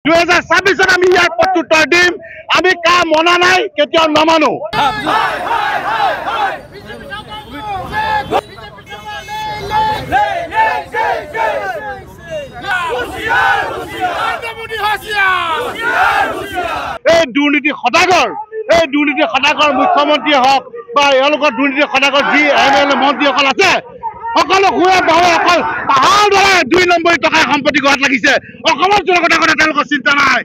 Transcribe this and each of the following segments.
2026 আমি ইয়াৰ প্ৰত্যুত্তৰ দিম। আমি কাম মনা নাই, কেতিয়াও নামানো। এই দুৰ্নীতি সদাগৰ মুখ্যমন্ত্ৰী হওক বা এওঁলোকৰ দুৰ্নীতি সদাগৰ যি MLA মন্ত্ৰীসকল আছে, সকলো শুৱে বহে অকল পাহাৰ দৰে 2 নম্বৰী টকা সম্পত্তি ঘৰত লাগিছে। অসমৰ জনগণৰ কথা তেওঁলোকৰ চিন্তা নাই।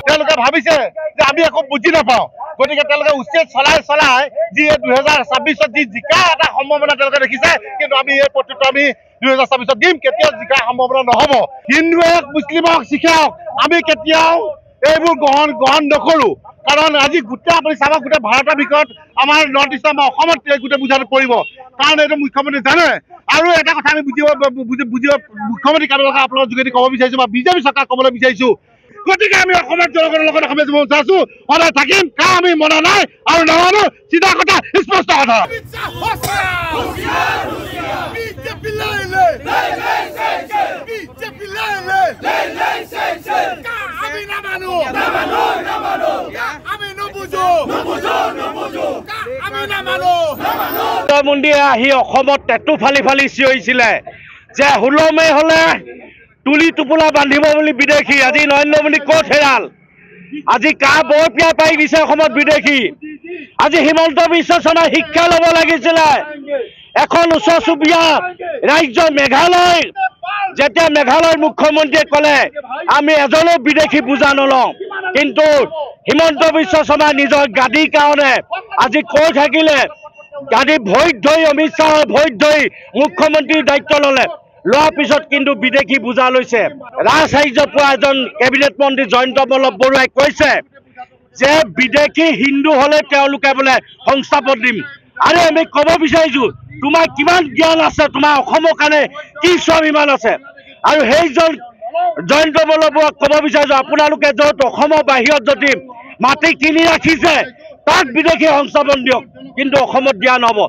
তেওঁলোকে ভাবিছে যে আমি একো বুজি নাপাওঁ, গতিকে তেওঁলোকে উচিত চলাই যি 2026 যি জিকা এটা সম্ভাৱনা তেওঁলোকে দেখিছে, কিন্তু আমি এই প্ৰত্যুত্তৰ আমি 2026 দিম। কেতিয়াও জিকাৰ সম্ভাৱনা নহ'ব। হিন্দুৱে মুছলিমক শিকাওক, আমি কেতিয়াও এইবোৰ গ্ৰহণ নকৰোঁ। কাৰণ আজি গোটেই আপুনি চাব, গোটেই ভাৰতৰ ভিতৰত আমাৰ নৰ্থ ইষ্ট আমাৰ অসমত গোটেই বুজাটো পৰিব। কাৰণ এইটো মুখ্যমন্ত্ৰী জানে। আৰু এটা কথা আমি বুজিব মুখ্যমন্ত্ৰী কাৰোবাক আপোনালোকৰ যোগেদি ক'ব বিচাৰিছোঁ বা বিজেপি চৰকাৰ ক'বলৈ বিচাৰিছোঁ। গতিকে আমি অসমৰ জনগণৰ লগত অসমীয়া জীৱন চাইছোঁ, সদায় থাকিম। কাম আমি মনা নাই আৰু নামানো। চিধা কথা, স্পষ্ট কথা। মন্দিৰে আহি অসমত টেটু ফালি চিঞৰিছিলে যে 16 মে হ'লে তুলি টোপোলা বান্ধিব বুলি বিদেশী। আজি নৰেন্দ্ৰ মোদী ক'ত হেৰাল? আজি কা বৰ পিয়া পাই গৈছে অসমত বিদেশী। আজি হিমন্ত বিশ্ব শৰ্মাই শিক্ষা ল'ব লাগিছিলে। এখন ওচৰ চুবুৰীয়া ৰাজ্য মেঘালয়, যেতিয়া মেঘালয়ৰ মুখ্যমন্ত্ৰীয়ে ক'লে আমি এজনো বিদেশী বুজা নলওঁ, কিন্তু হিমন্ত বিশ্ব শৰ্মাই নিজৰ গাদীৰ কাৰণে আজি কৈ থাকিলে। গাদী ভৰিত ধৰি অমিত শ্বাহৰ ভৰিত ধৰি মুখ্যমন্ত্ৰীৰ দায়িত্ব ল'লে। লোৱাৰ পিছত কিন্তু বিদেশী বুজা লৈছে। ৰাজসাহায্য পোৱা এজন কেবিনেট মন্ত্ৰী জয়ন্ত বল্লভ বৰুৱাই কৈছে যে বিদেশী হিন্দু হ'লে তেওঁলোকে বোলে সংস্থাপন দিম। আৰু আমি ক'ব বিচাৰিছোঁ, তোমাৰ কিমান জ্ঞান আছে? তোমাৰ অসমৰ কাৰণে কি স্বাভিমান আছে? আৰু সেইজন জয়ন্ত বল্লভ বৰুৱাক ক'ব বিচাৰিছোঁ, আপোনালোকে য'ত অসমৰ বাহিৰত যদি মাটি কিনি ৰাখিছে তাক বিদেশী সংস্থাপন দিয়ক, কিন্তু অসমত দিয়া নহ'ব।